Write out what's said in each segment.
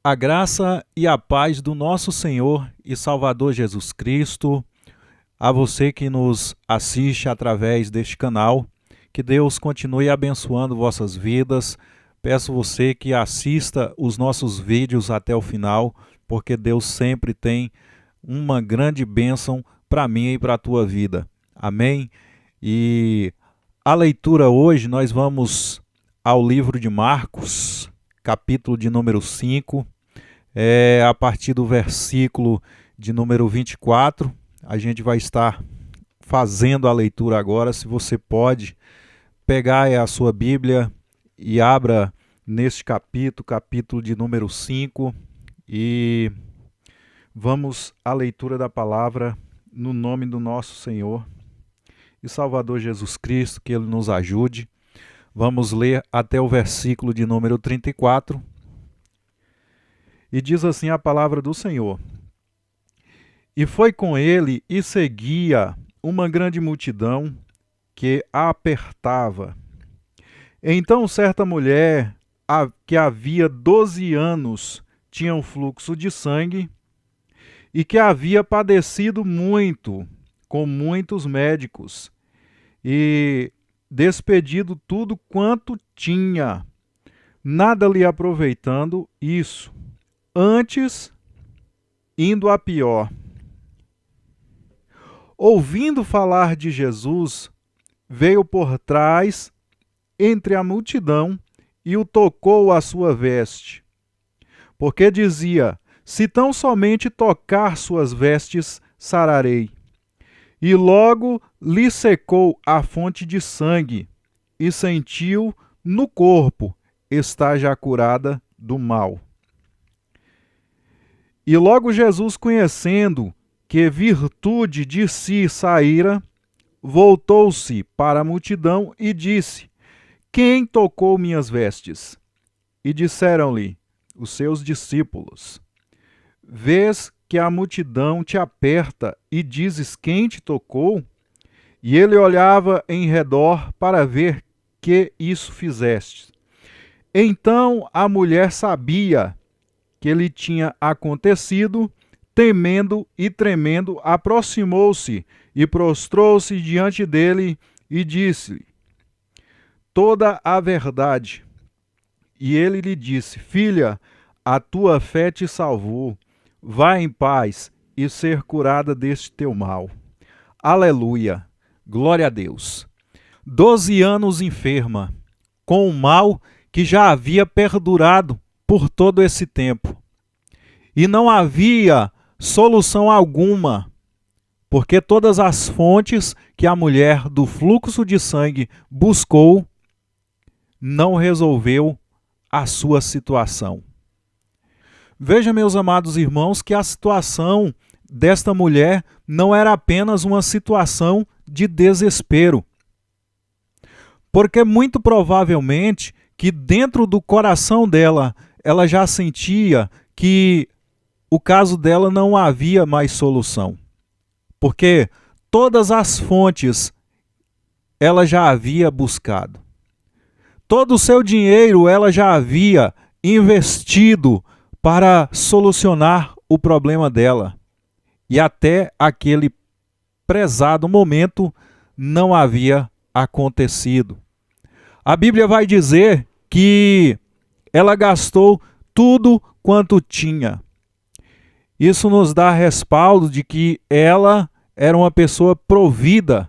A graça e a paz do nosso Senhor e Salvador Jesus Cristo, a você que nos assiste através deste canal, que Deus continue abençoando vossas vidas. Peço você que assista os nossos vídeos até o final, porque Deus sempre tem uma grande bênção para mim e para a tua vida. Amém? E a leitura hoje, nós vamos ao livro de Marcos, capítulo de número 5, a partir do versículo de número 24. A gente vai estar fazendo a leitura agora. Se você pode pegar a sua Bíblia e abra neste capítulo de número 5, e vamos à leitura da palavra no nome do nosso Senhor e Salvador Jesus Cristo, que Ele nos ajude. Vamos ler até o versículo de número 34. E diz assim a palavra do Senhor: E foi com ele e seguia uma grande multidão que a apertava. Então certa mulher, que havia 12 anos, tinha um fluxo de sangue, e que havia padecido muito, com muitos médicos, e despedido tudo quanto tinha, nada lhe aproveitando isso, antes indo a pior. Ouvindo falar de Jesus, veio por trás, entre a multidão, e o tocou a sua veste. Porque dizia: se tão somente tocar suas vestes, sararei. E logo lhe secou a fonte de sangue, e sentiu no corpo estar já curada do mal. E logo Jesus, conhecendo que virtude de si saíra, voltou-se para a multidão e disse: Quem tocou minhas vestes? E disseram-lhe os seus discípulos: Vês que a multidão te aperta e dizes: Quem te tocou? E ele olhava em redor para ver que isso fizeste. Então a mulher sabia que lhe tinha acontecido, temendo e tremendo, aproximou-se e prostrou-se diante dele e disse-lhe toda a verdade. E ele lhe disse: Filha, a tua fé te salvou. Vá em paz e ser curada deste teu mal. Aleluia! Glória a Deus! 12 anos enferma, com um mal que já havia perdurado por todo esse tempo. E não havia solução alguma, porque todas as fontes que a mulher do fluxo de sangue buscou não resolveu a sua situação. Veja, meus amados irmãos, que a situação desta mulher não era apenas uma situação de desespero, porque muito provavelmente que dentro do coração dela, ela já sentia que o caso dela não havia mais solução, porque todas as fontes ela já havia buscado. Todo o seu dinheiro ela já havia investido para solucionar o problema dela. E até aquele prezado momento não havia acontecido. A Bíblia vai dizer que ela gastou tudo quanto tinha. Isso nos dá respaldo de que ela era uma pessoa provida,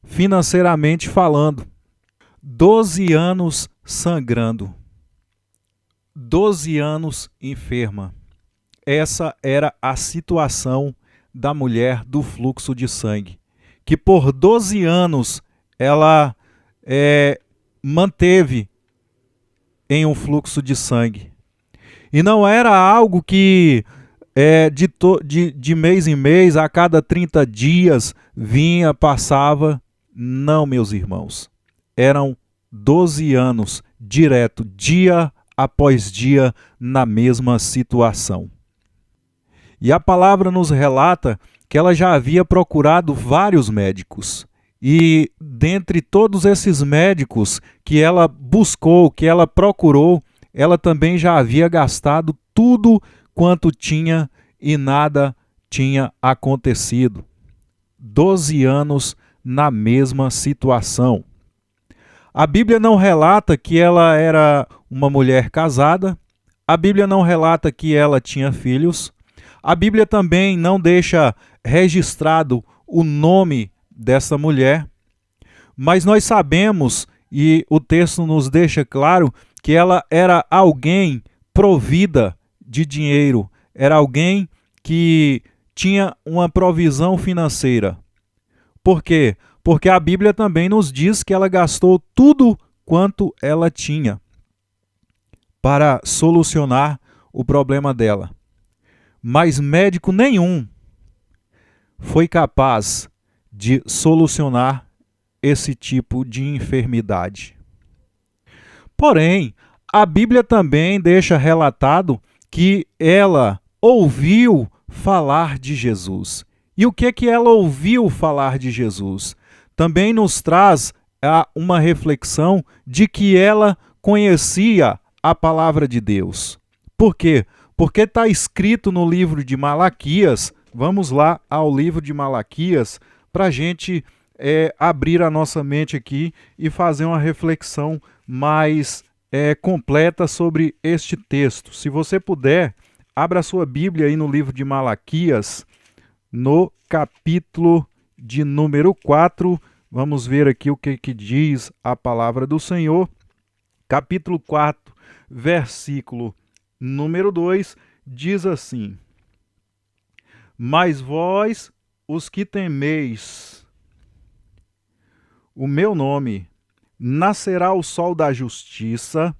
financeiramente falando. 12 anos sangrando. 12 anos enferma. Essa era a situação da mulher do fluxo de sangue, que por 12 anos ela manteve em um fluxo de sangue. E não era algo que de mês em mês, a cada 30 dias, vinha, passava. Não, meus irmãos. Eram 12 anos direto, dia após dia, na mesma situação. E a palavra nos relata que ela já havia procurado vários médicos. E dentre todos esses médicos que ela buscou, que ela procurou, ela também já havia gastado tudo quanto tinha e nada tinha acontecido. 12 anos na mesma situação. A Bíblia não relata que ela era uma mulher casada, a Bíblia não relata que ela tinha filhos, a Bíblia também não deixa registrado o nome dessa mulher, mas nós sabemos, e o texto nos deixa claro, que ela era alguém provida de dinheiro, era alguém que tinha uma provisão financeira. Por quê? Porque a Bíblia também nos diz que ela gastou tudo quanto ela tinha para solucionar o problema dela. Mas médico nenhum foi capaz de solucionar esse tipo de enfermidade. Porém, a Bíblia também deixa relatado que ela ouviu falar de Jesus. E o que ela ouviu falar de Jesus? Também nos traz uma reflexão de que ela conhecia a palavra de Deus. Por quê? Porque está escrito no livro de Malaquias. Vamos lá ao livro de Malaquias para a gente abrir a nossa mente aqui e fazer uma reflexão mais completa sobre este texto. Se você puder, abra a sua Bíblia aí no livro de Malaquias, no capítulo de número 4, vamos ver aqui o que diz a palavra do Senhor. Capítulo 4, versículo número 2, diz assim: Mas vós, os que temeis o meu nome, nascerá o sol da justiça,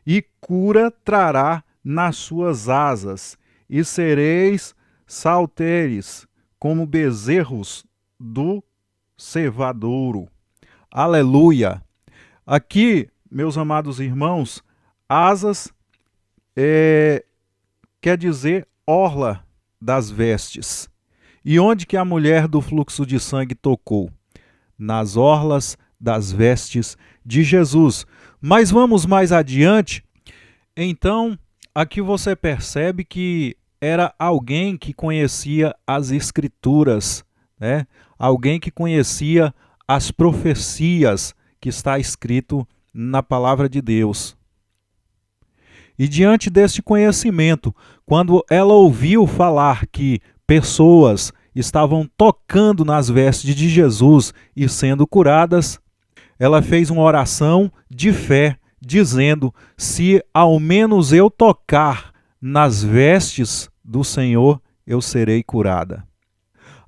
e cura trará nas suas asas, e sereis salteres como bezerros do cevadouro. Aleluia! Aqui, meus amados irmãos, asas quer dizer orla das vestes. E onde que a mulher do fluxo de sangue tocou? Nas orlas das vestes de Jesus. Mas vamos mais adiante. Então, aqui você percebe que era alguém que conhecia as Escrituras, né? Alguém que conhecia as profecias que está escrito na palavra de Deus. E diante deste conhecimento, quando ela ouviu falar que pessoas estavam tocando nas vestes de Jesus e sendo curadas, ela fez uma oração de fé, dizendo: se ao menos eu tocar nas vestes do Senhor, eu serei curada.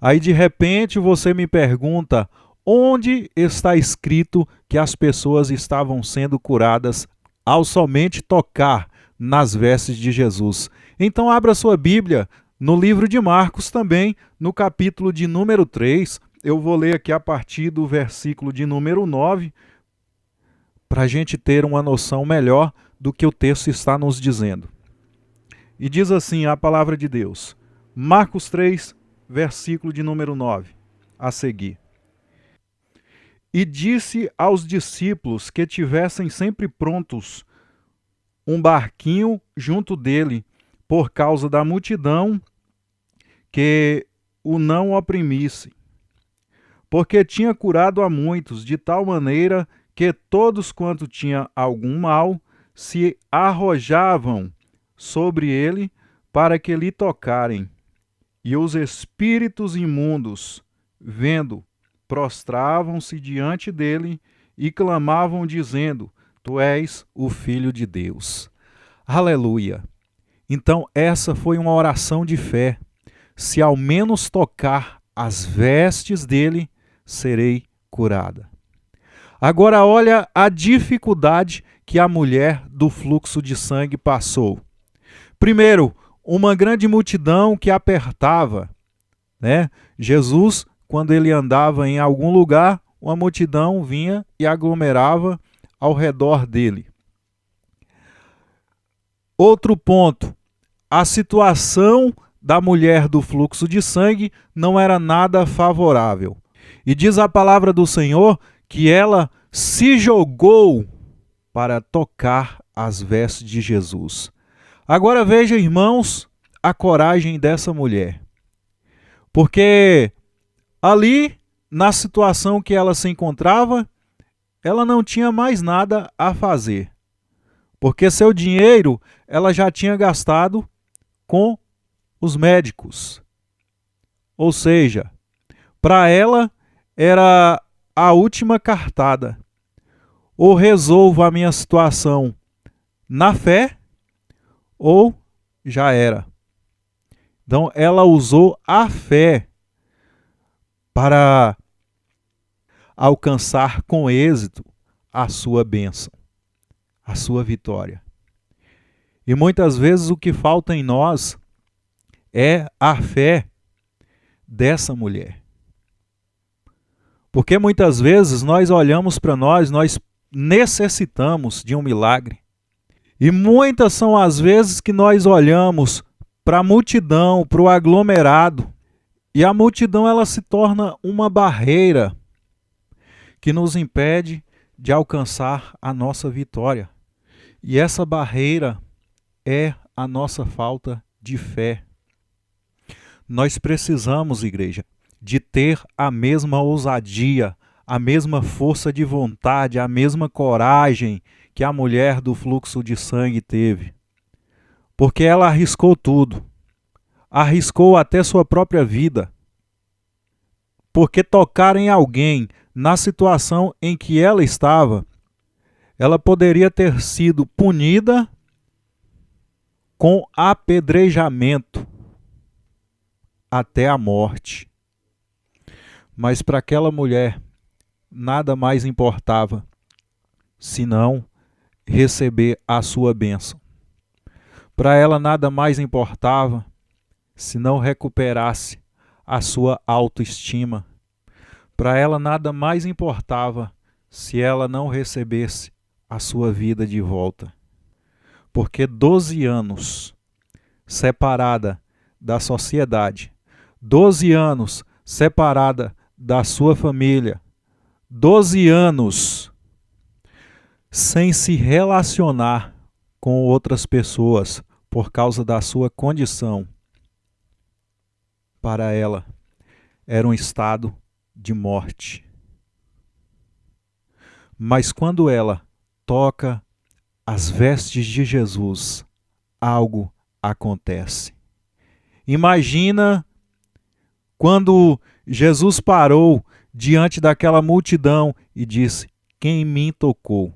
Aí de repente você me pergunta: onde está escrito que as pessoas estavam sendo curadas ao somente tocar nas vestes de Jesus? Então abra sua Bíblia no livro de Marcos também, no capítulo de número 3, eu vou ler aqui a partir do versículo de número 9, para a gente ter uma noção melhor do que o texto está nos dizendo. E diz assim a palavra de Deus, Marcos 3, versículo de número 9, a seguir. E disse aos discípulos que tivessem sempre prontos um barquinho junto dele, por causa da multidão, que o não oprimisse, porque tinha curado a muitos, de tal maneira que todos quanto tinham algum mal se arrojavam sobre ele para que lhe tocarem. E os espíritos imundos, vendo, prostravam-se diante dele e clamavam, dizendo: Tu és o Filho de Deus. Aleluia! Então essa foi uma oração de fé. Se ao menos tocar as vestes dele, serei curada. Agora olha a dificuldade que a mulher do fluxo de sangue passou. Primeiro, uma grande multidão que apertava, né? Jesus, quando ele andava em algum lugar, uma multidão vinha e aglomerava ao redor dele. Outro ponto, a situação da mulher do fluxo de sangue não era nada favorável. E diz a palavra do Senhor que ela se jogou para tocar as vestes de Jesus. Agora veja, irmãos, a coragem dessa mulher. Porque ali, na situação que ela se encontrava, ela não tinha mais nada a fazer. Porque seu dinheiro ela já tinha gastado com os médicos. Ou seja, para ela era a última cartada. Ou resolvo a minha situação na fé, ou já era. Então ela usou a fé para alcançar com êxito a sua bênção, a sua vitória. E muitas vezes o que falta em nós é a fé dessa mulher. Porque muitas vezes nós olhamos para nós necessitamos de um milagre. E muitas são as vezes que nós olhamos para a multidão, para o aglomerado, e a multidão ela se torna uma barreira que nos impede de alcançar a nossa vitória. E essa barreira é a nossa falta de fé. Nós precisamos, igreja, de ter a mesma ousadia, a mesma força de vontade, a mesma coragem que a mulher do fluxo de sangue teve. Porque ela arriscou tudo. Arriscou até sua própria vida. Porque tocar em alguém na situação em que ela estava, ela poderia ter sido punida com apedrejamento até a morte. Mas para aquela mulher, nada mais importava senão receber a sua bênção. Para ela, nada mais importava senão recuperasse a sua autoestima. Para ela, nada mais importava se ela não recebesse a sua vida de volta. Porque 12 anos separada da sociedade, 12 anos separada da sua família, 12 anos sem se relacionar com outras pessoas por causa da sua condição, para ela era um estado de morte. Mas quando ela toca as vestes de Jesus, algo acontece. Imagina quando Jesus parou diante daquela multidão e disse: quem me tocou?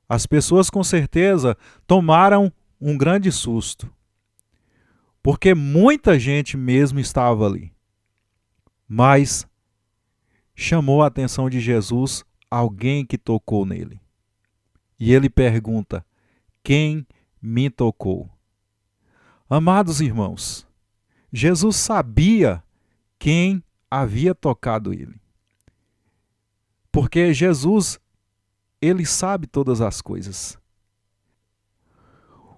As pessoas com certeza tomaram um grande susto, porque muita gente mesmo estava ali. Mas chamou a atenção de Jesus alguém que tocou nele. E ele pergunta: quem me tocou? Amados irmãos, Jesus sabia quem havia tocado ele. Porque Jesus, ele sabe todas as coisas.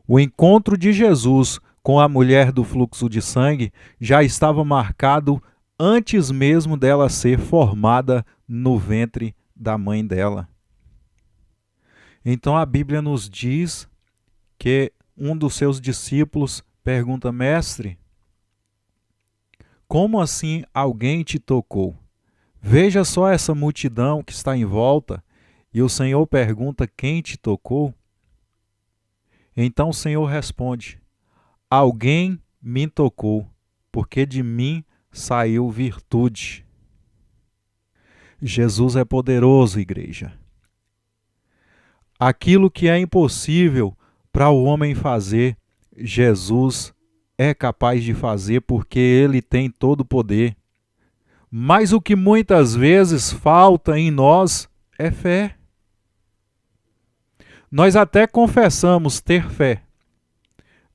O encontro de Jesus com a mulher do fluxo de sangue já estava marcado antes mesmo dela ser formada no ventre da mãe dela. Então a Bíblia nos diz que um dos seus discípulos pergunta: mestre, como assim alguém te tocou? Veja só essa multidão que está em volta, e o Senhor pergunta: quem te tocou? Então o Senhor responde: alguém me tocou, porque de mim saiu virtude. Jesus é poderoso, igreja. Aquilo que é impossível para o homem fazer, Jesus é capaz de fazer, porque ele tem todo o poder. Mas o que muitas vezes falta em nós é fé. Nós até confessamos ter fé,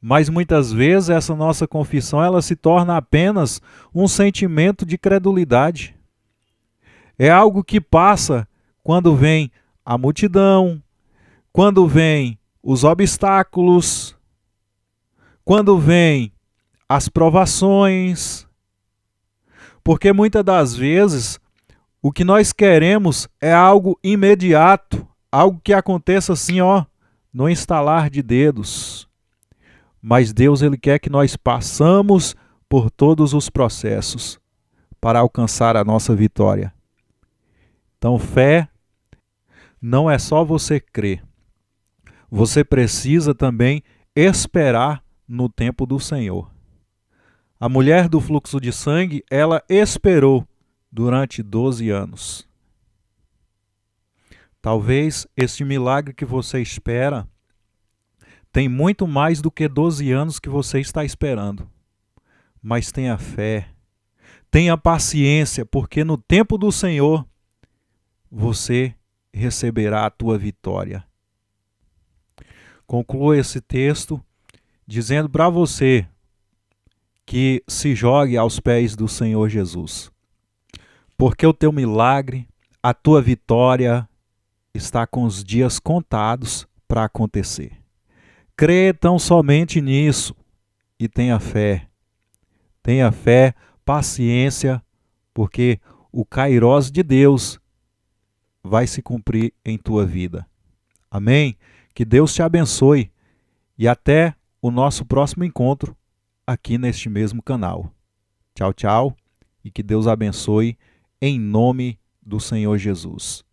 mas muitas vezes essa nossa confissão ela se torna apenas um sentimento de credulidade. É algo que passa quando vem a multidão, quando vem os obstáculos, quando vem as provações. Porque muitas das vezes o que nós queremos é algo imediato, algo que aconteça assim, ó, no estalar de dedos. Mas Deus, ele quer que nós passamos por todos os processos para alcançar a nossa vitória. Então, fé não é só você crer. Você precisa também esperar no tempo do Senhor. A mulher do fluxo de sangue, ela esperou durante 12 anos. Talvez este milagre que você espera tem muito mais do que 12 anos que você está esperando. Mas tenha fé, tenha paciência, porque no tempo do Senhor você receberá a tua vitória. Concluo esse texto dizendo para você que se jogue aos pés do Senhor Jesus. Porque o teu milagre, a tua vitória está com os dias contados para acontecer. Crê tão somente nisso e tenha fé. Tenha fé, paciência, porque o kairós de Deus vai se cumprir em tua vida. Amém? Que Deus te abençoe e até o nosso próximo encontro aqui neste mesmo canal. Tchau, tchau, e que Deus abençoe em nome do Senhor Jesus.